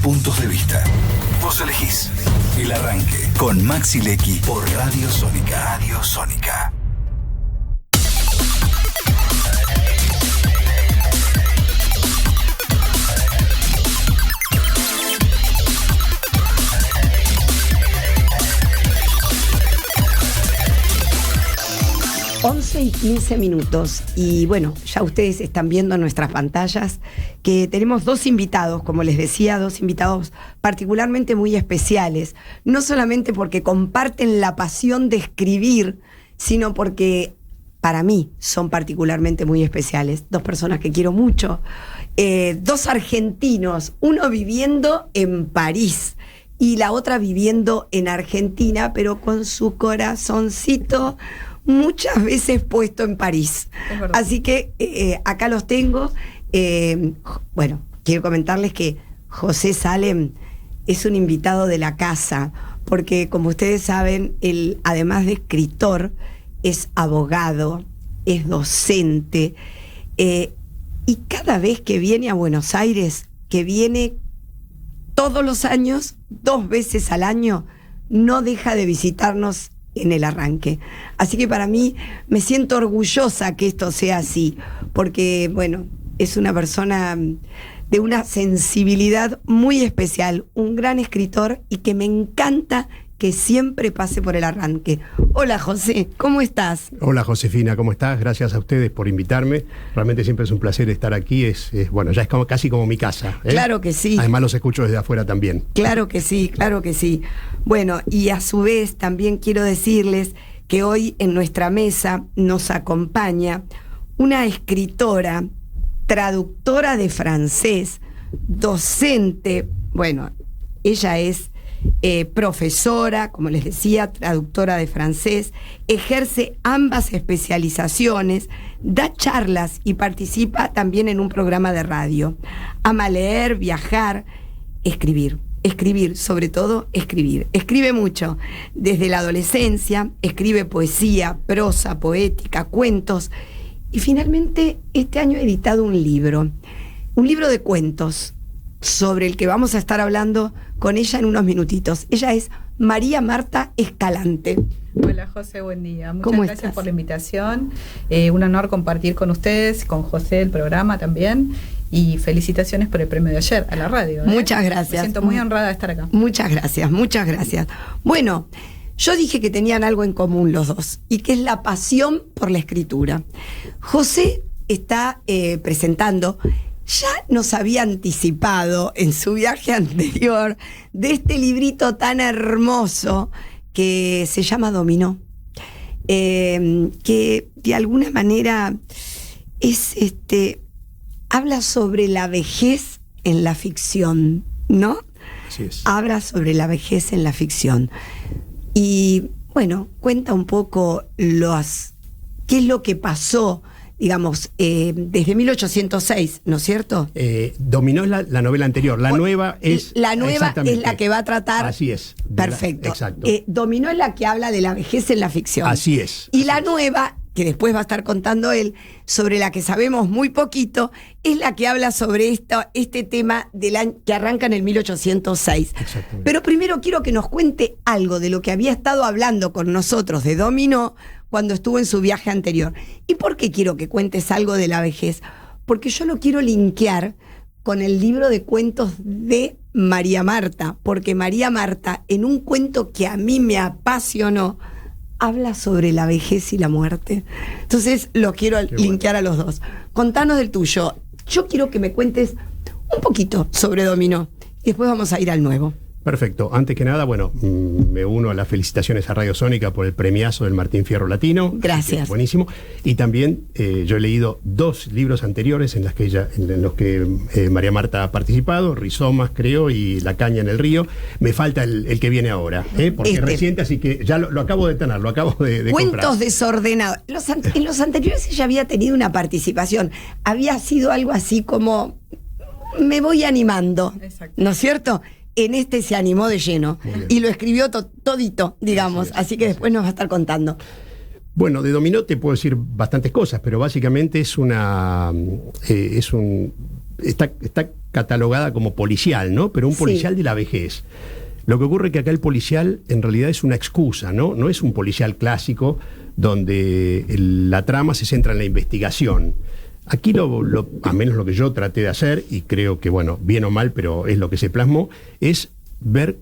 puntos de vista. Vos elegís El Arranque con Maxi Lecky por Radio Sónica. Radio Sónica. Once y 15 minutos y bueno, ya ustedes están viendo en nuestras pantallas que tenemos dos invitados, como les decía, dos invitados particularmente muy especiales, no solamente porque comparten la pasión de escribir, sino porque para mí son particularmente muy especiales, dos personas que quiero mucho, dos argentinos, uno viviendo en París y la otra viviendo en Argentina, pero con su corazoncito muchas veces puesto en París. Así que acá los tengo. Bueno, quiero comentarles que José Salem es un invitado de la casa, porque como ustedes saben, él, además de escritor, es abogado, es docente, y cada vez que viene a Buenos Aires, que viene todos los años, 2 veces al año, no deja de visitarnos en El Arranque. Así que para mí me siento orgullosa que esto sea así, porque bueno, es una persona de una sensibilidad muy especial, un gran escritor y que me encanta que siempre pase por El Arranque. Hola José, ¿cómo estás? Hola Josefina, ¿cómo estás? Gracias a ustedes por invitarme. Realmente siempre es un placer estar aquí. Bueno, ya es casi como mi casa, ¿eh? Claro que sí. Además los escucho desde afuera también. Claro que sí, claro que sí. Bueno, y a su vez también quiero decirles que hoy en nuestra mesa nos acompaña una escritora, traductora de francés, docente. Bueno, ella es profesora, como les decía, traductora de francés, ejerce ambas especializaciones, da charlas y participa también en un programa de radio. Ama leer, viajar, escribir, sobre todo escribir. Escribe mucho, desde la adolescencia, escribe poesía, prosa, poética, cuentos, y finalmente este año ha editado un libro de cuentos, sobre el que vamos a estar hablando con ella en unos minutitos. Ella es María Marta Escalante. Hola José, buen día. Muchas ¿Cómo gracias estás? por la invitación. Un honor compartir con ustedes, con José el programa también. Y felicitaciones por el premio de ayer a la radio. Muchas gracias. Me siento muy honrada de estar acá. Muchas gracias, muchas gracias. Bueno, yo dije que tenían algo en común los dos, y que es la pasión por la escritura. José está presentando, ya nos había anticipado en su viaje anterior, de este librito tan hermoso que se llama Dominó, que de alguna manera es habla sobre la vejez en la ficción, ¿no? Así es. Habla sobre la vejez en la ficción. Y bueno, cuenta un poco qué es lo que pasó, digamos, desde 1806, ¿no es cierto? Dominó es la novela anterior. La nueva es... La nueva es la que va a tratar... Así es. Perfecto. Exacto. Dominó es la que habla de la vejez en la ficción. Así es. Y la nueva, que después va a estar contando él, sobre la que sabemos muy poquito, es la que habla sobre este tema que arranca en el 1806. Exactamente. Pero primero quiero que nos cuente algo de lo que había estado hablando con nosotros de Dominó cuando estuvo en su viaje anterior. ¿Y por qué quiero que cuentes algo de la vejez? Porque yo lo quiero linkear con el libro de cuentos de María Marta, porque María Marta, en un cuento que a mí me apasionó, habla sobre la vejez y la muerte. Entonces los quiero linkear a los dos. Contanos del tuyo. Yo quiero que me cuentes un poquito sobre Dominó y después vamos a ir al nuevo. Perfecto. Antes que nada, bueno, me uno a las felicitaciones a Radio Sónica por el premiazo del Martín Fierro Latino. Gracias. Buenísimo. Y también yo he leído 2 libros anteriores en los que María Marta ha participado, Rizomas, creo, y La caña en el río. Me falta el que viene ahora, porque es reciente, así que ya lo acabo de tener, lo acabo de Cuentos comprar. desordenados. En los anteriores ella había tenido una participación. Había sido algo así como, me voy animando. Exacto. ¿No es cierto? En este se animó de lleno y lo escribió todito, digamos, así que después nos va a estar contando. Bueno, de Dominó te puedo decir bastantes cosas, pero básicamente está catalogada como policial, ¿no? Pero un policial de la vejez. Lo que ocurre es que acá el policial en realidad es una excusa, ¿no? No es un policial clásico donde la trama se centra en la investigación. Aquí, a menos lo que yo traté de hacer, y creo que, bueno, bien o mal, pero es lo que se plasmó, es ver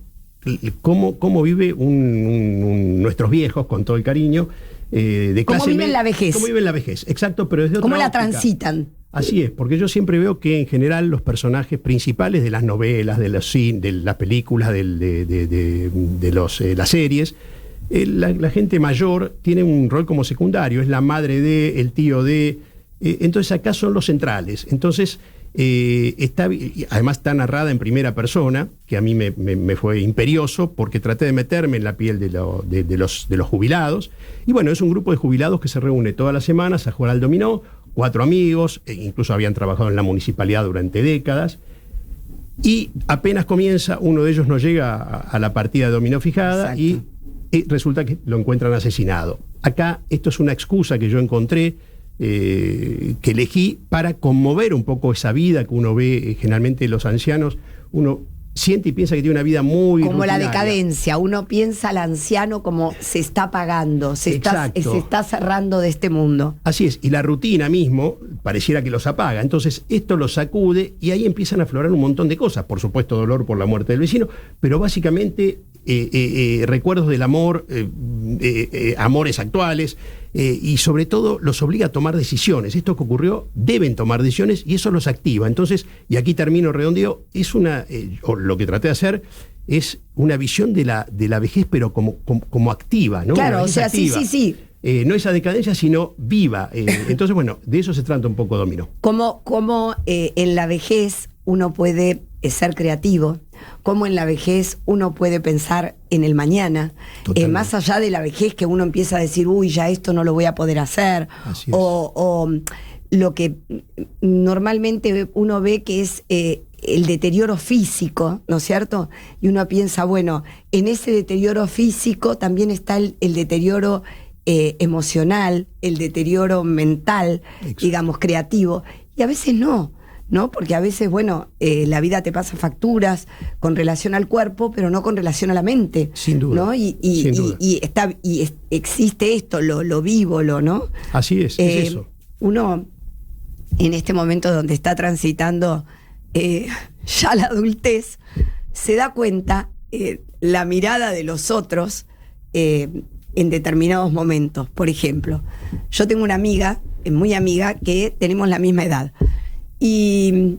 cómo vive nuestros viejos, con todo el cariño, de clase ¿Cómo viven la vejez? ¿Cómo viven la vejez? Exacto, pero desde otra ¿Cómo la óptica. transitan? Así es, porque yo siempre veo que en general los personajes principales de las novelas, de las películas, de las series, la gente mayor tiene un rol como secundario, es la madre de, el tío de, entonces acá son los centrales. Entonces, además está narrada en primera persona, que a mí me fue imperioso, porque traté de meterme en la piel de los jubilados. Y bueno, es un grupo de jubilados que se reúne todas las semanas a jugar al dominó, 4 amigos, incluso habían trabajado en la municipalidad durante décadas. Y apenas comienza, uno de ellos no llega a la partida de dominó fijada. Y resulta que lo encuentran asesinado. Acá esto es una excusa que yo encontré, que elegí para conmover un poco esa vida que uno ve generalmente los ancianos. Uno siente y piensa que tiene una vida muy como rutinaria. La decadencia, uno piensa al anciano como se está apagando, se está cerrando de este mundo. Así es, y la rutina mismo pareciera que los apaga. Entonces esto los sacude y ahí empiezan a aflorar un montón de cosas. Por supuesto, dolor por la muerte del vecino, pero básicamente recuerdos del amor, amores actuales, y sobre todo los obliga a tomar decisiones. Esto que ocurrió, deben tomar decisiones y eso los activa. Entonces, y aquí termino redondeo, es lo que traté de hacer es una visión de la vejez, pero como activa, ¿no? Claro, o sea, activa. Sí. No esa decadencia, sino viva. Entonces, bueno, de eso se trata un poco Dominó. Como en la vejez uno puede ser creativo, como en la vejez uno puede pensar en el mañana, más allá de la vejez que uno empieza a decir, uy, ya esto no lo voy a poder hacer, o lo que normalmente uno ve que es el deterioro físico, ¿no es cierto? Y uno piensa, bueno, en ese deterioro físico también está el deterioro emocional, el deterioro mental, digamos, creativo, y a veces no, porque a veces, bueno, la vida te pasa facturas con relación al cuerpo, pero no con relación a la mente. Sin duda. ¿no? Sin duda. Existe esto, lo vivo, ¿no? Así es eso. Uno, en este momento donde está transitando ya la adultez, se da cuenta la mirada de los otros en determinados momentos. Por ejemplo, yo tengo una amiga, muy amiga, que tenemos la misma edad. Y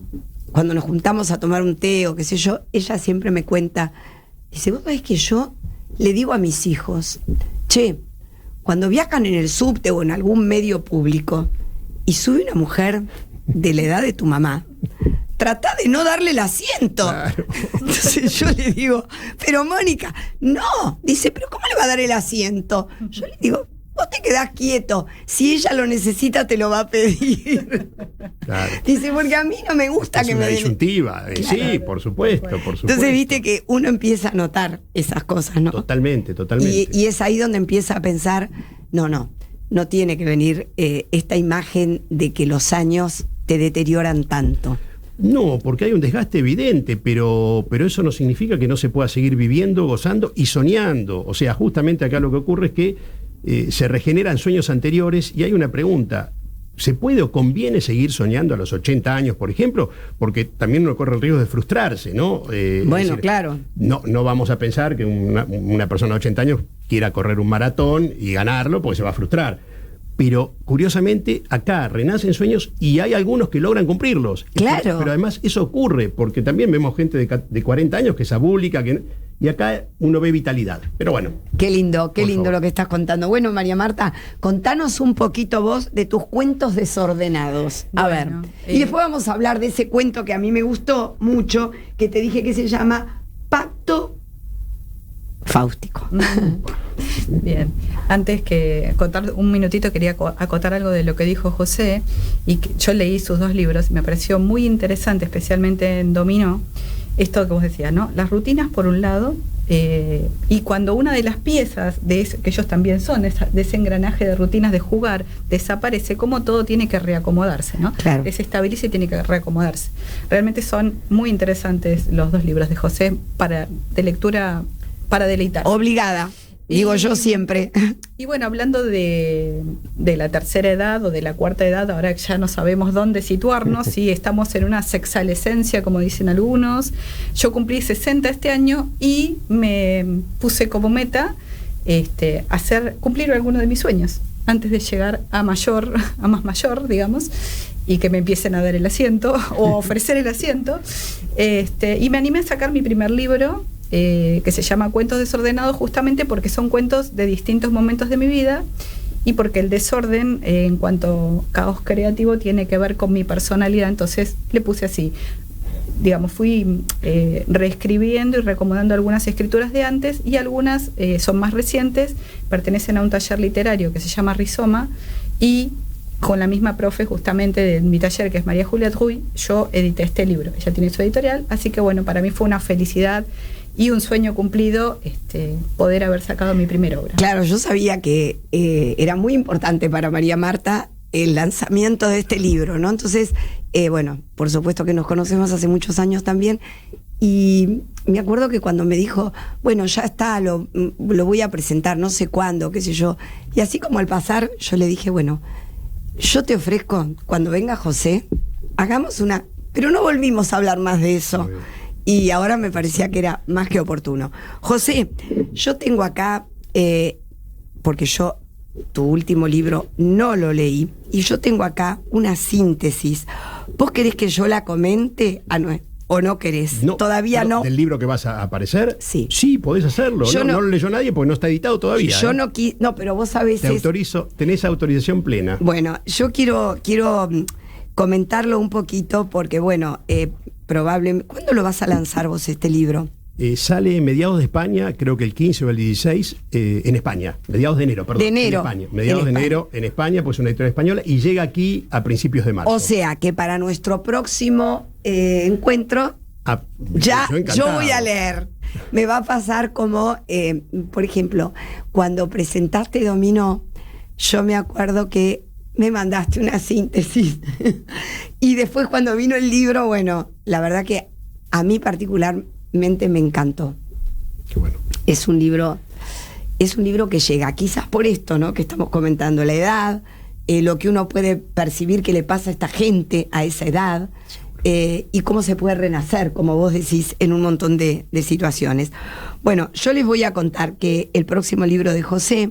cuando nos juntamos a tomar un té o qué sé yo, ella siempre me cuenta, dice, vos sabés que yo le digo a mis hijos, che, cuando viajan en el subte o en algún medio público y sube una mujer de la edad de tu mamá, tratá de no darle el asiento. Claro. Entonces yo le digo, pero Mónica, no. Dice, pero ¿cómo le va a dar el asiento? Yo le digo, vos te quedás quieto. Si ella lo necesita, te lo va a pedir. Claro. Dice, porque a mí no me gusta que me den. Es una disyuntiva. Claro. Sí, por supuesto. Entonces, viste que uno empieza a notar esas cosas, ¿no? Totalmente. Y es ahí donde empieza a pensar, no tiene que venir esta imagen de que los años te deterioran tanto. No, porque hay un desgaste evidente, pero eso no significa que no se pueda seguir viviendo, gozando y soñando. O sea, justamente acá lo que ocurre es que se regeneran sueños anteriores y hay una pregunta. ¿Se puede o conviene seguir soñando a los 80 años, por ejemplo? Porque también uno corre el riesgo de frustrarse, ¿no? Bueno, claro. No vamos a pensar que una persona de 80 años quiera correr un maratón y ganarlo porque se va a frustrar. Pero, curiosamente, acá renacen sueños y hay algunos que logran cumplirlos. Claro. Pero además eso ocurre, porque también vemos gente de 40 años que es abúlica, y acá uno ve vitalidad. Pero bueno. Qué lindo lo que estás contando. Bueno, María Marta, contanos un poquito vos de tus cuentos desordenados. A ver. Y después vamos a hablar de ese cuento que a mí me gustó mucho, que te dije que se llama Pacto Fáustico. Bien, antes que contar un minutito quería acotar algo de lo que dijo José, y que yo leí sus 2 libros y me pareció muy interesante, especialmente en Dominó, esto que vos decías, ¿no? Las rutinas por un lado Y cuando una de las piezas que ellos también son, de ese engranaje de rutinas de jugar, desaparece, como todo tiene que reacomodarse, ¿no? Claro. Desestabiliza y tiene que reacomodarse. Realmente son muy interesantes los dos libros de José de lectura para deleitar. Obligada, digo yo siempre. Y bueno, hablando de la tercera edad o de la cuarta edad, ahora ya no sabemos dónde situarnos, si estamos en una sexalescencia, como dicen algunos. Yo cumplí 60 este año y me puse como meta cumplir alguno de mis sueños antes de llegar a más mayor, digamos, y que me empiecen a dar el asiento o ofrecer el asiento. Y me animé a sacar mi primer libro, que se llama Cuentos Desordenados, justamente porque son cuentos de distintos momentos de mi vida y porque el desorden, en cuanto a caos creativo, tiene que ver con mi personalidad. Entonces le puse así, digamos, fui reescribiendo y reacomodando algunas escrituras de antes, y algunas son más recientes, pertenecen a un taller literario que se llama Rizoma, y con la misma profe justamente de mi taller, que es María Julia Truy, yo edité este libro. Ella tiene su editorial, así que bueno, para mí fue una felicidad y un sueño cumplido poder haber sacado mi primera obra. Claro, yo sabía que era muy importante para María Marta el lanzamiento de este libro, ¿no? Entonces, bueno, por supuesto que nos conocemos hace muchos años también, y me acuerdo que cuando me dijo, bueno, ya está, lo voy a presentar, no sé cuándo, qué sé yo, y así como al pasar, yo le dije, bueno, yo te ofrezco, cuando venga José, hagamos una... Pero no volvimos a hablar más de eso. Y ahora me parecía que era más que oportuno. José, yo tengo acá, porque yo tu último libro no lo leí, y yo tengo acá una síntesis. ¿Vos querés que yo la comente? ¿O no querés? No, todavía no. ¿Del libro que vas a aparecer? Sí. Sí, podés hacerlo. No lo leyó nadie porque no está editado todavía. Yo no pero vos sabés... Te autorizo, tenés autorización plena. Bueno, yo quiero comentarlo un poquito porque, bueno, probablemente... ¿Cuándo lo vas a lanzar vos este libro? Sale mediados de España, creo que el 15 o el 16, en España. Mediados de enero, perdón. De enero. En España. Mediados de enero en España, pues es una editorial española, y llega aquí a principios de marzo. O sea, que para nuestro próximo encuentro, yo voy a leer. Me va a pasar como, por ejemplo, cuando presentaste Dominó, yo me acuerdo que me mandaste una síntesis. Y después cuando vino el libro, bueno, la verdad que a mí particularmente me encantó. Qué bueno. Es un libro que llega, quizás por esto, ¿no?, que estamos comentando, la edad, lo que uno puede percibir que le pasa a esta gente a esa edad, y cómo se puede renacer, como vos decís, en un montón de situaciones. Bueno, yo les voy a contar que el próximo libro de José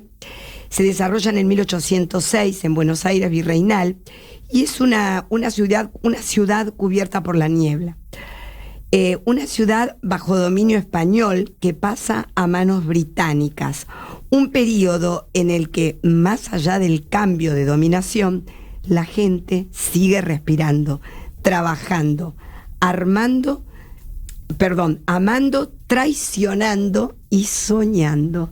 se desarrolla en el 1806 en Buenos Aires Virreinal, y es una ciudad cubierta por la niebla. Una ciudad bajo dominio español que pasa a manos británicas. Un periodo en el que, más allá del cambio de dominación, la gente sigue respirando, trabajando, amando, traicionando y soñando.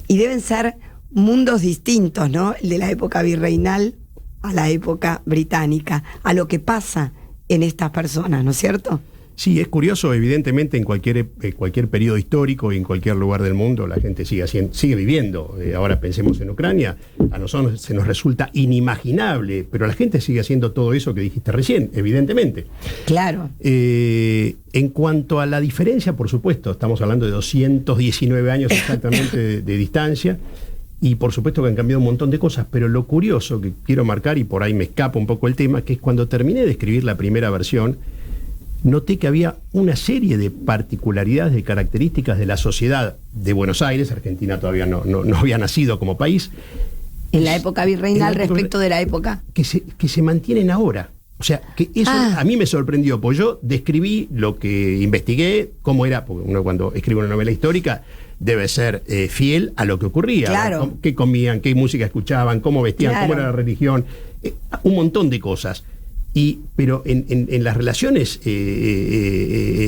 Y deben ser mundos distintos, ¿no? El de la época virreinal a la época británica, a lo que pasa en estas personas, ¿no es cierto? Sí, es curioso, evidentemente en cualquier periodo histórico y en cualquier lugar del mundo la gente sigue viviendo. Ahora pensemos en Ucrania, a nosotros se nos resulta inimaginable, pero la gente sigue haciendo todo eso que dijiste recién, evidentemente. Claro. En cuanto a la diferencia, por supuesto, estamos hablando de 219 años exactamente de distancia, y por supuesto que han cambiado un montón de cosas, pero lo curioso que quiero marcar, y por ahí me escapa un poco el tema, que es cuando terminé de escribir la primera versión, noté que había una serie de particularidades, de características de la sociedad de Buenos Aires. Argentina todavía no había nacido como país. En la época virreinal, respecto de la época. Que se mantienen ahora. O sea, que eso a mí me sorprendió, porque yo describí lo que investigué, cómo era, porque uno cuando escribe una novela histórica debe ser fiel a lo que ocurría. Claro. ¿No? Qué comían, qué música escuchaban, cómo vestían, claro, cómo era la religión, un montón de cosas. Pero en las relaciones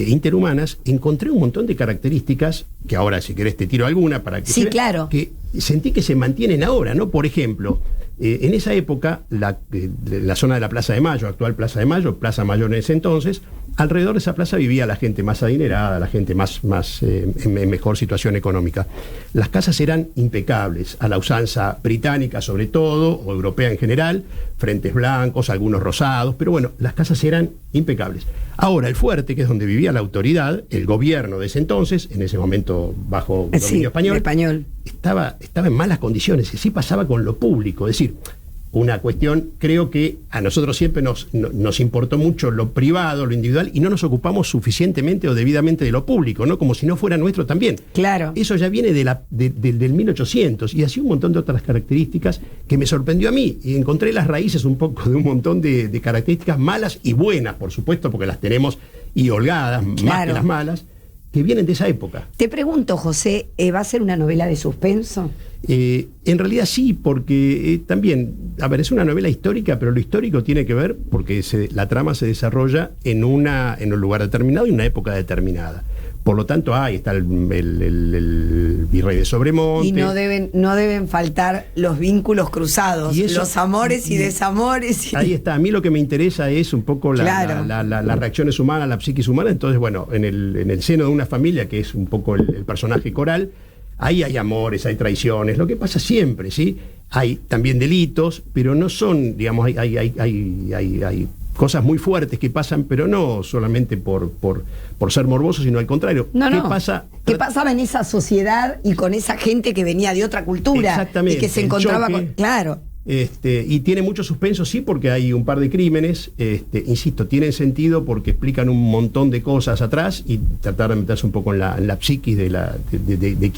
interhumanas encontré un montón de características que ahora, si querés, te tiro alguna para que sí, claro, que sentí que se mantienen ahora, ¿no? Por ejemplo, en esa época la zona de la Plaza de Mayo, actual Plaza de Mayo, Plaza Mayor en ese entonces, Alrededor de esa plaza vivía la gente más adinerada, la gente más en mejor situación económica. Las casas eran impecables, a la usanza británica sobre todo, o europea en general, frentes blancos, algunos rosados, pero bueno, las casas eran impecables. Ahora, el fuerte, que es donde vivía la autoridad, el gobierno de ese entonces, en ese momento bajo dominio español, estaba en malas condiciones, y así pasaba con lo público, es decir, una cuestión, creo que a nosotros siempre nos importó mucho lo privado, lo individual, y no nos ocupamos suficientemente o debidamente de lo público, ¿no? Como si no fuera nuestro también. Claro. Eso ya viene del 1800, y así un montón de otras características que me sorprendió a mí, y encontré las raíces un poco de un montón de características malas y buenas, por supuesto, porque las tenemos y holgadas, más que las malas, que vienen de esa época. Te pregunto, José, ¿va a ser una novela de suspenso? En realidad sí, porque también, a ver, es una novela histórica, pero lo histórico tiene que ver porque la trama se desarrolla en un lugar determinado y una época determinada. Por lo tanto, ahí está el virrey de Sobremonte. Y no deben faltar los vínculos cruzados, los amores y desamores. Ahí está. A mí lo que me interesa es un poco las reacciones humanas, la psiquis humana. Entonces, bueno, en el seno de una familia, que es un poco el personaje coral, ahí hay amores, hay traiciones, lo que pasa siempre, ¿sí? Hay también delitos, pero no son, digamos, hay cosas muy fuertes que pasan, pero no solamente por ser morbosos, sino al contrario. ¿Qué pasaba en esa sociedad y con esa gente que venía de otra cultura? Exactamente. Y que se encontraba con... Claro. Y tiene mucho suspenso, sí, porque hay un par de crímenes, insisto, tienen sentido porque explican un montón de cosas atrás y tratar de meterse un poco en la psiquis de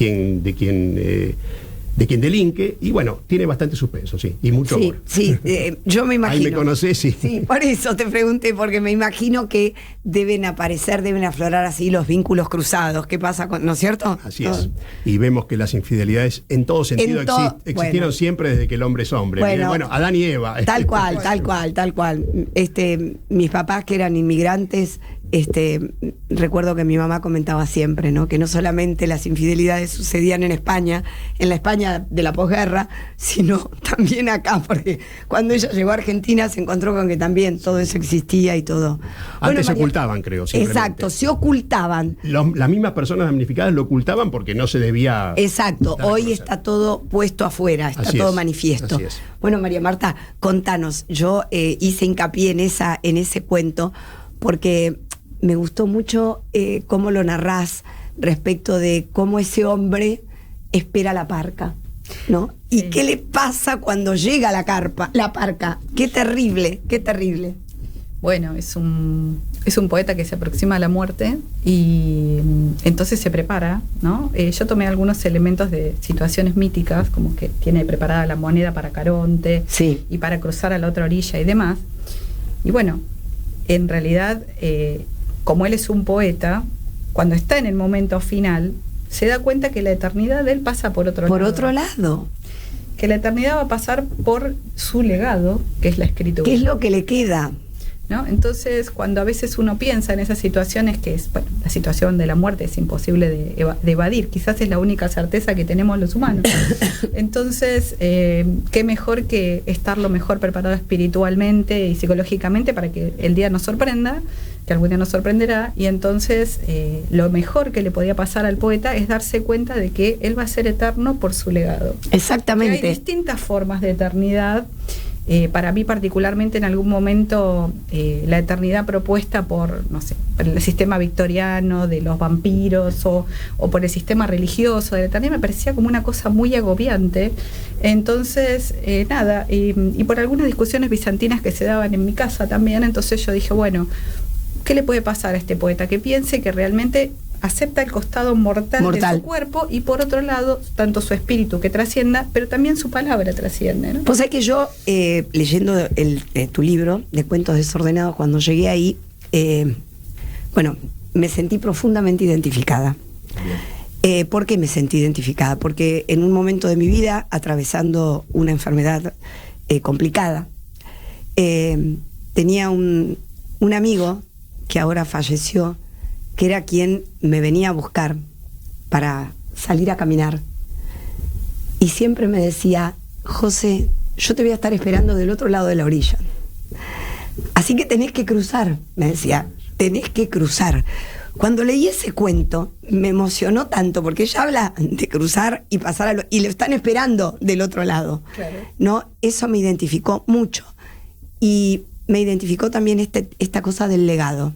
quien delinque, y bueno, tiene bastante suspenso, sí, y mucho amor. Sí, yo me imagino. Ahí me conocés, sí. Sí, por eso te pregunté, porque me imagino que deben aflorar así los vínculos cruzados. ¿Qué pasa con, no es cierto? Así es. Y vemos que las infidelidades en todo sentido existieron siempre desde que el hombre es hombre. Bueno, Adán y Eva. Tal cual. Mis papás, que eran inmigrantes, recuerdo que mi mamá comentaba siempre, ¿no? Que no solamente las infidelidades sucedían en España, en la España de la posguerra, sino también acá, porque cuando ella llegó a Argentina se encontró con que también todo eso existía y todo. Antes se ocultaban, creo. Exacto, se ocultaban. Las mismas personas damnificadas lo ocultaban porque no se debía... Exacto, hoy está todo puesto afuera, está todo manifiesto. Bueno, María Marta, contanos, yo hice hincapié en ese cuento porque me gustó mucho cómo lo narrás respecto de cómo ese hombre espera la parca, ¿no? ¿Y qué le pasa cuando llega la parca? Qué terrible. Bueno, es un poeta que se aproxima a la muerte y entonces se prepara, ¿no? Yo tomé algunos elementos de situaciones míticas, como que tiene preparada la moneda para Caronte y para cruzar a la otra orilla y demás. Y bueno, en realidad, como él es un poeta, cuando está en el momento final, se da cuenta que la eternidad de él pasa por otro lado. Por otro lado. Que la eternidad va a pasar por su legado, que es la escritura. ¿Qué es lo que le queda? ¿No? Entonces, cuando a veces uno piensa en esas situaciones, que es, bueno, la situación de la muerte es imposible de evadir, quizás es la única certeza que tenemos los humanos. Entonces, qué mejor que estar lo mejor preparado espiritualmente y psicológicamente para que el día nos sorprenda, que algún día nos sorprenderá, y entonces lo mejor que le podía pasar al poeta es darse cuenta de que él va a ser eterno por su legado. Exactamente. Que hay distintas formas de eternidad. Para mí particularmente en algún momento la eternidad propuesta por, no sé, por el sistema victoriano de los vampiros o por el sistema religioso de la eternidad me parecía como una cosa muy agobiante. Entonces, y por algunas discusiones bizantinas que se daban en mi casa también, entonces yo dije, bueno, ¿qué le puede pasar a este poeta? Que piense que realmente acepta el costado mortal de su cuerpo y por otro lado, tanto su espíritu que trascienda, pero también su palabra trasciende, ¿no? Pues es que yo, leyendo tu libro de cuentos desordenados, cuando llegué ahí, me sentí profundamente identificada. ¿Por qué me sentí identificada? Porque en un momento de mi vida, atravesando una enfermedad complicada, tenía un amigo que ahora falleció, que era quien me venía a buscar para salir a caminar. Y siempre me decía, José, yo te voy a estar esperando del otro lado de la orilla. Así que tenés que cruzar, me decía. tenés que cruzar. Cuando leí ese cuento, me emocionó tanto, porque ella habla de cruzar y pasar y lo están esperando del otro lado. Claro. ¿No? Eso me identificó mucho. Y me identificó también esta cosa del legado.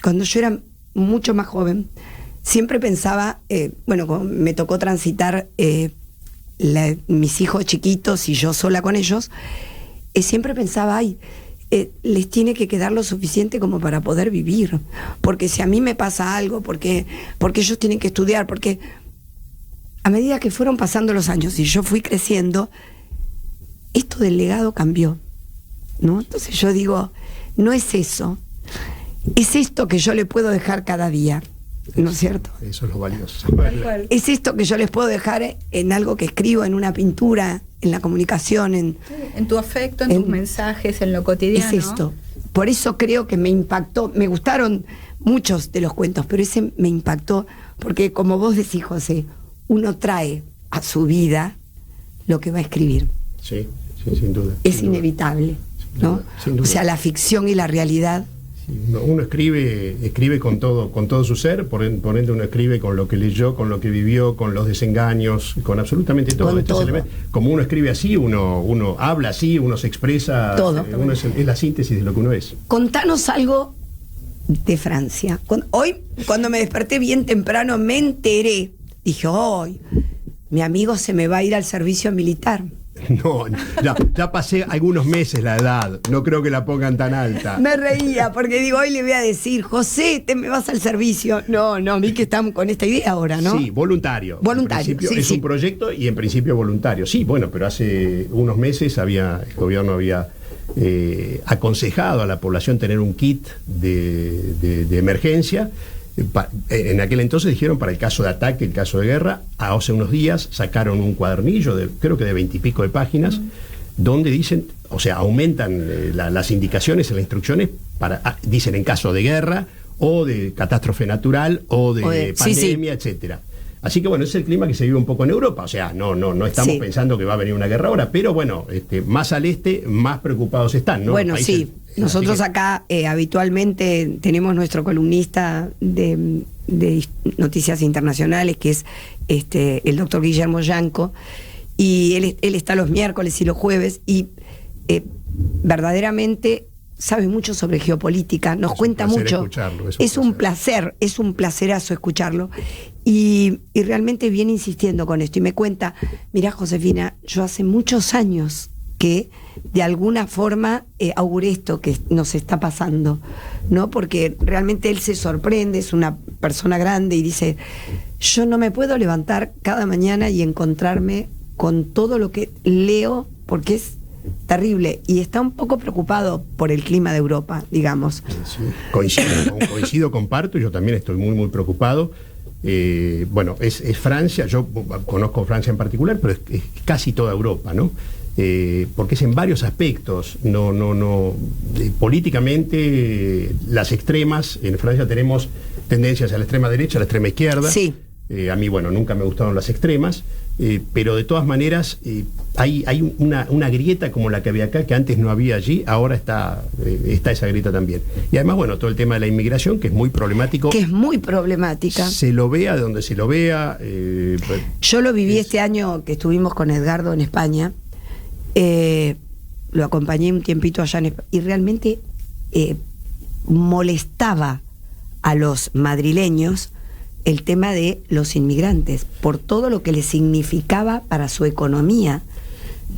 Cuando yo era mucho más joven, siempre pensaba, cuando me tocó transitar mis hijos chiquitos y yo sola con ellos, siempre pensaba, les tiene que quedar lo suficiente como para poder vivir, porque si a mí me pasa algo, porque ellos tienen que estudiar, porque a medida que fueron pasando los años y yo fui creciendo, esto del legado cambió, ¿no? Entonces yo digo, no es eso, es esto que yo le puedo dejar cada día, ¿no es cierto? Eso es lo valioso. Es esto que yo les puedo dejar en algo que escribo, en una pintura, en la comunicación, en tu afecto, en tus mensajes, en lo cotidiano. Es esto. Por eso creo que me impactó. Me gustaron muchos de los cuentos, pero ese me impactó porque, como vos decís, José, uno trae a su vida lo que va a escribir. Sí, sin duda. Es inevitable, ¿no? Sin duda. O sea, la ficción y la realidad. Uno escribe con todo su ser, por ende uno escribe con lo que leyó, con lo que vivió, con los desengaños, con absolutamente todo. Con todo. Como uno escribe así, uno habla así, uno se expresa, todo. Uno es la síntesis de lo que uno es. Contanos algo de Francia. Hoy, cuando me desperté bien temprano, me enteré, dije, hoy mi amigo se me va a ir al servicio militar. No, ya pasé algunos meses la edad, no creo que la pongan tan alta. Me reía, porque digo, hoy le voy a decir, José, te me vas al servicio. No, vi que estamos con esta idea ahora, ¿no? Sí, voluntario. Voluntario, es un proyecto y en principio voluntario. Sí, bueno, pero hace unos meses el gobierno había aconsejado a la población tener un kit de emergencia. En aquel entonces dijeron para el caso de ataque, el caso de guerra. Hace unos días sacaron un cuadernillo creo que de 20 y pico de páginas, donde dicen, o sea, aumentan las indicaciones, las instrucciones dicen en caso de guerra o de catástrofe natural o de pandemia, etcétera. Así que bueno, ese es el clima que se vive un poco en Europa. O sea, no estamos pensando que va a venir una guerra ahora, pero bueno, más al este, más preocupados están, ¿no? Bueno, sí. Nosotros acá habitualmente tenemos nuestro columnista de noticias internacionales, que es el doctor Guillermo Yanco, y él está los miércoles y los jueves, y verdaderamente sabe mucho sobre geopolítica, nos cuenta mucho. Es un placerazo escucharlo, y realmente viene insistiendo con esto, y me cuenta, mirá, Josefina, yo hace muchos años que de alguna forma auguré esto que nos está pasando, ¿no? Porque realmente él se sorprende, es una persona grande y dice, yo no me puedo levantar cada mañana y encontrarme con todo lo que leo, porque es terrible, y está un poco preocupado por el clima de Europa, digamos. Sí, coincido, comparto, yo también estoy muy, muy preocupado. Bueno, es Francia, yo conozco Francia en particular, pero es casi toda Europa, ¿no? Porque es en varios aspectos, políticamente las extremas, en Francia tenemos tendencias a la extrema derecha, a la extrema izquierda. Sí. A mí, bueno, nunca me gustaron las extremas, pero de todas maneras hay una grieta como la que había acá, que antes no había allí, ahora está esa grieta también. Y además, bueno, todo el tema de la inmigración, que es muy problemático. Que es muy problemática. Se lo vea de donde se lo vea. Yo lo viví este año que estuvimos con Edgardo en España. Lo acompañé un tiempito allá en España, y realmente molestaba a los madrileños el tema de los inmigrantes, por todo lo que les significaba para su economía.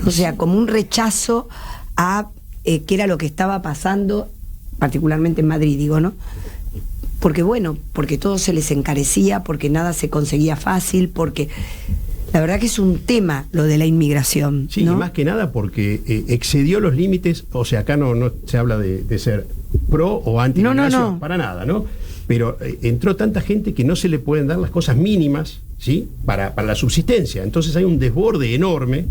O sea, como un rechazo a qué era lo que estaba pasando, particularmente en Madrid, digo, ¿no? Porque todo se les encarecía, porque nada se conseguía fácil, porque la verdad que es un tema lo de la inmigración. Sí, ¿no? Y más que nada porque excedió los límites. O sea, acá no se habla de ser pro o anti-inmigración, no. Para nada, ¿no? Pero entró tanta gente que no se le pueden dar las cosas mínimas, ¿sí? Para la subsistencia. Entonces hay un desborde enorme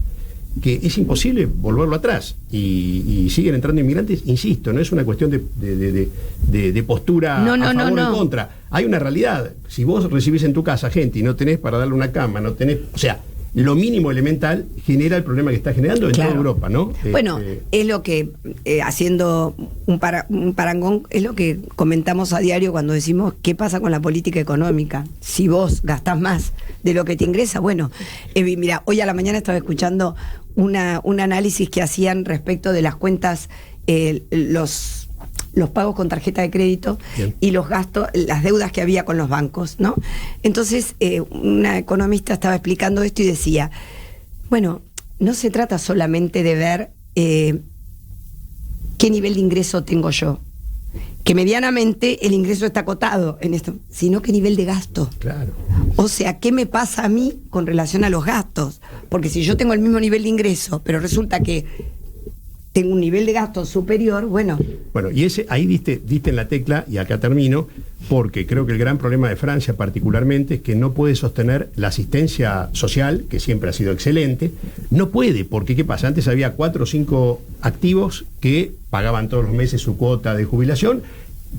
que es imposible volverlo atrás. Y siguen entrando inmigrantes, insisto, no es una cuestión de postura a favor o en contra. Hay una realidad. Si vos recibís en tu casa gente y no tenés para darle una cama, no tenés... O sea, lo mínimo elemental genera el problema que está generando en toda Europa, ¿no? Bueno, es lo que, haciendo un parangón, es lo que comentamos a diario cuando decimos qué pasa con la política económica. Si vos gastás más de lo que te ingresa, bueno, mira, hoy a la mañana estaba escuchando un análisis que hacían respecto de las cuentas, los pagos con tarjeta de crédito. Bien. Y los gastos, las deudas que había con los bancos, ¿no? Entonces, una economista estaba explicando esto y decía, bueno, no se trata solamente de ver qué nivel de ingreso tengo yo, que medianamente el ingreso está acotado en esto, sino qué nivel de gasto. Claro. O sea, ¿qué me pasa a mí con relación a los gastos? Porque si yo tengo el mismo nivel de ingreso, pero resulta que tengo un nivel de gasto superior, bueno. Bueno, y ahí diste en la tecla, y acá termino, porque creo que el gran problema de Francia particularmente es que no puede sostener la asistencia social, que siempre ha sido excelente. No puede, porque ¿qué pasa? Antes había 4 o 5 activos que pagaban todos los meses su cuota de jubilación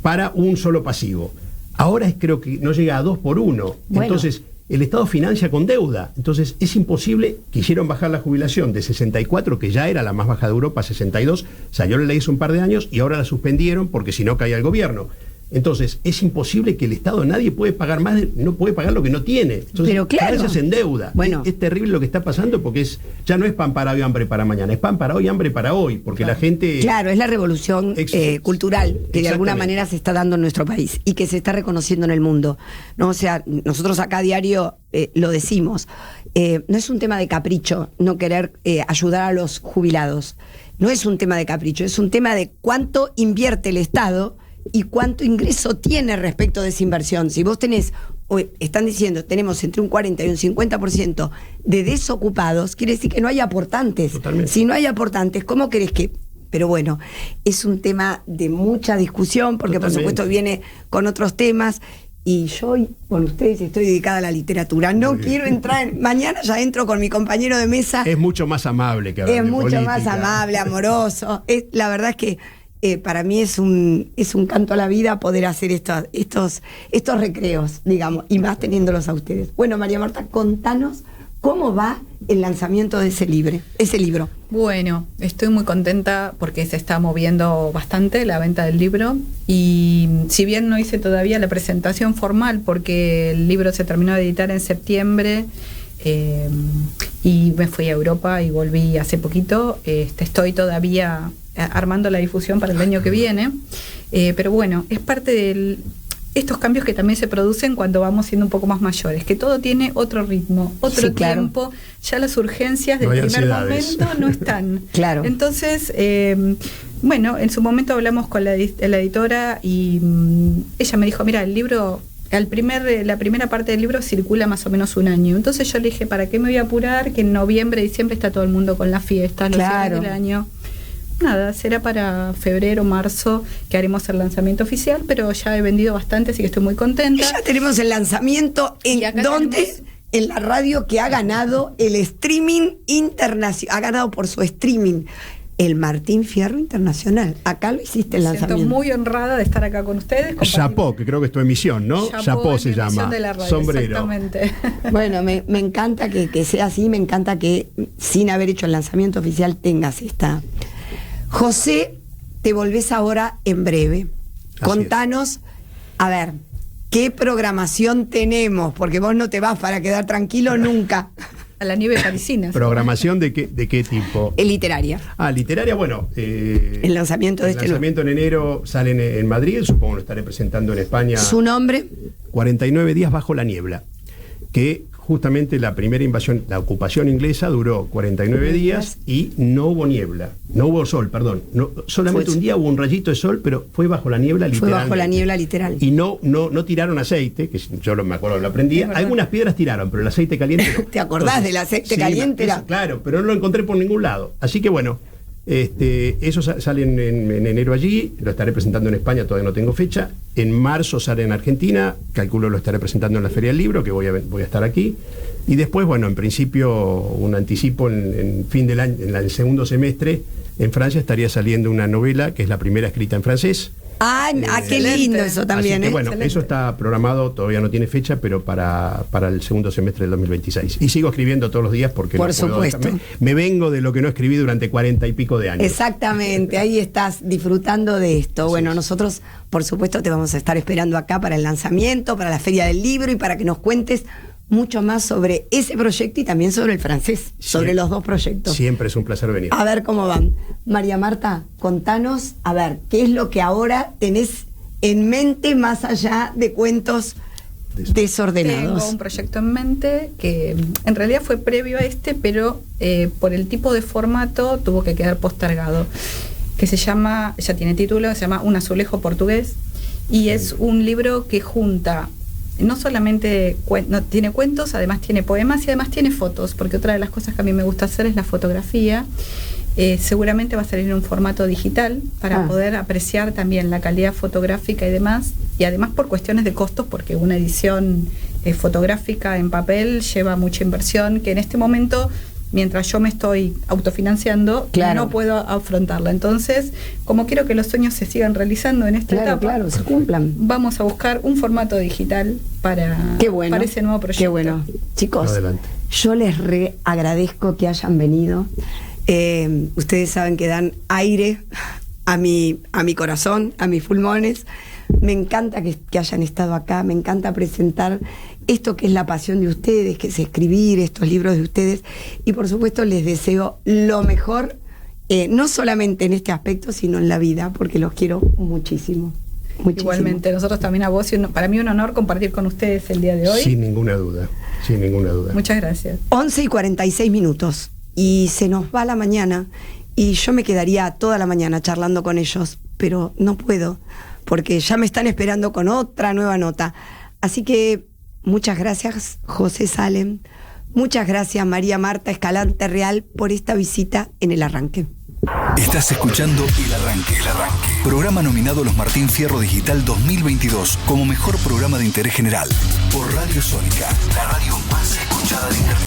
para un solo pasivo. Ahora creo que no llega a 2 por 1. Bueno. Entonces, el Estado financia con deuda. Entonces, es imposible. Quisieron bajar la jubilación de 64, que ya era la más baja de Europa, a 62. Salió la ley hace un par de años y ahora la suspendieron porque si no caía el gobierno. Entonces, es imposible que el Estado, nadie puede pagar más, no puede pagar lo que no tiene. Entonces, pero claro, Francia se endeuda. Bueno, es terrible lo que está pasando porque ya no es pan para hoy, hambre para mañana, es pan para hoy, hambre para hoy, porque la gente... Claro, es la revolución cultural que de alguna manera se está dando en nuestro país y que se está reconociendo en el mundo, ¿no? O sea, nosotros acá a diario lo decimos, no es un tema de capricho no querer ayudar a los jubilados, no es un tema de capricho, es un tema de cuánto invierte el Estado y cuánto ingreso tiene respecto de esa inversión. Si vos tenés, están diciendo, tenemos entre un 40 y un 50% de desocupados, quiere decir que no hay aportantes. Totalmente. Si no hay aportantes, ¿cómo querés que...? Pero bueno, es un tema de mucha discusión, porque por supuesto viene con otros temas, y yo con ustedes estoy dedicada a la literatura. No quiero entrar mañana ya entro con mi compañero de mesa. Es mucho más amable que hablar de política. Es mucho más amable, amoroso. La verdad es que para mí es un canto a la vida poder hacer estos recreos, digamos, y más teniéndolos a ustedes. Bueno, María Marta, contanos cómo va el lanzamiento de ese libro. Bueno, estoy muy contenta porque se está moviendo bastante la venta del libro, y si bien no hice todavía la presentación formal porque el libro se terminó de editar en septiembre, y me fui a Europa y volví hace poquito, estoy todavía armando la difusión para el año que viene, pero bueno, es parte de estos cambios que también se producen cuando vamos siendo un poco más mayores, que todo tiene otro ritmo, otro tiempo, ya las urgencias del primer momento no están. Claro. Entonces, bueno, en su momento hablamos con la editora y ella me dijo, mira, el libro... la primera parte del libro circula más o menos un año. Entonces yo le dije, ¿para qué me voy a apurar? Que en noviembre, diciembre está todo el mundo con las fiestas, los días del año. Nada, será para febrero, marzo que haremos el lanzamiento oficial, pero ya he vendido bastante, así que estoy muy contenta. Y ya tenemos el lanzamiento en la radio que ha ganado el streaming internacional, ha ganado por su streaming el Martín Fierro Internacional. Acá lo hiciste el lanzamiento. Me siento muy honrada de estar acá con ustedes. Chapó, que creo que es tu emisión, ¿no? Chapó se llama. De la radio, sombrero. Exactamente. Bueno, me encanta que sea así, me encanta que sin haber hecho el lanzamiento oficial tengas esta. José, te volvés ahora en breve. Contanos, a ver, ¿qué programación tenemos? Porque vos no te vas para quedar tranquilo nunca. A la nieve parisina. ¿Programación de qué tipo? Literaria. Literaria, bueno. El lanzamiento de el lanzamiento en enero sale en Madrid, supongo lo estaré presentando en España. ¿Su nombre? 49 días bajo la niebla, que justamente la primera invasión, la ocupación inglesa duró 49 días y no hubo niebla, no hubo sol, perdón. Solamente un día hubo un rayito de sol, pero fue bajo la niebla literal. Fue bajo la niebla literal. Y no tiraron aceite, que yo me acuerdo, lo aprendí. Algunas piedras tiraron, pero el aceite caliente no. ¿Te acordás del aceite caliente? Claro, pero no lo encontré por ningún lado. Así que bueno, eso sale en enero allí, lo estaré presentando en España, todavía no tengo fecha. En marzo sale en Argentina, calculo lo estaré presentando en la Feria del Libro, que voy a estar aquí. Y después, bueno, en principio, un anticipo en fin del año, en el segundo semestre, en Francia estaría saliendo una novela, que es la primera escrita en francés. Qué lindo eso también. Así que, bueno, Excelente. eso está programado, todavía no tiene fecha, pero para el segundo semestre del 2026. Y sigo escribiendo todos los días porque Por no puedo supuesto. me vengo de lo que no escribí durante 40 y pico de años. Exactamente, ahí estás disfrutando de esto. Bueno, nosotros, por supuesto, te vamos a estar esperando acá para el lanzamiento, para la Feria del Libro y para que nos cuentes mucho más sobre ese proyecto y también sobre el francés, sobre los dos proyectos. Siempre es un placer venir. A ver cómo van. María Marta, contanos, a ver, ¿qué es lo que ahora tenés en mente más allá de cuentos desordenados? Tengo un proyecto en mente que en realidad fue previo a este, pero por el tipo de formato tuvo que quedar postergado, que se llama, ya tiene título, se llama Un azulejo portugués, y es un libro que junta no solamente tiene cuentos, además tiene poemas y además tiene fotos, porque otra de las cosas que a mí me gusta hacer es la fotografía. Seguramente va a salir en un formato digital para poder apreciar también la calidad fotográfica y demás, y además por cuestiones de costos, porque una edición fotográfica en papel lleva mucha inversión que en este momento, mientras yo me estoy autofinanciando, no puedo afrontarla. Entonces, como quiero que los sueños se sigan realizando en esta etapa, se cumplan. vamos a buscar un formato digital para ese nuevo proyecto. Qué bueno. Chicos, Adelante. yo les agradezco que hayan venido. Ustedes saben que dan aire a mi corazón, a mis pulmones. Me encanta que hayan estado acá, me encanta presentar esto que es la pasión de ustedes, que es escribir estos libros de ustedes, y por supuesto les deseo lo mejor, no solamente en este aspecto, sino en la vida, porque los quiero muchísimo. Igualmente, nosotros también a vos, y para mí un honor compartir con ustedes el día de hoy. Sin ninguna duda, sin ninguna duda. Muchas gracias. 11:46, y se nos va la mañana, y yo me quedaría toda la mañana charlando con ellos, pero no puedo, porque ya me están esperando con otra nueva nota. Así que muchas gracias, José Salem. Muchas gracias, María Marta Escalante Real, por esta visita en El Arranque. Estás escuchando El Arranque. Programa nominado a los Martín Fierro Digital 2022 como mejor programa de interés general por Radio Sónica, la radio más escuchada de Internet.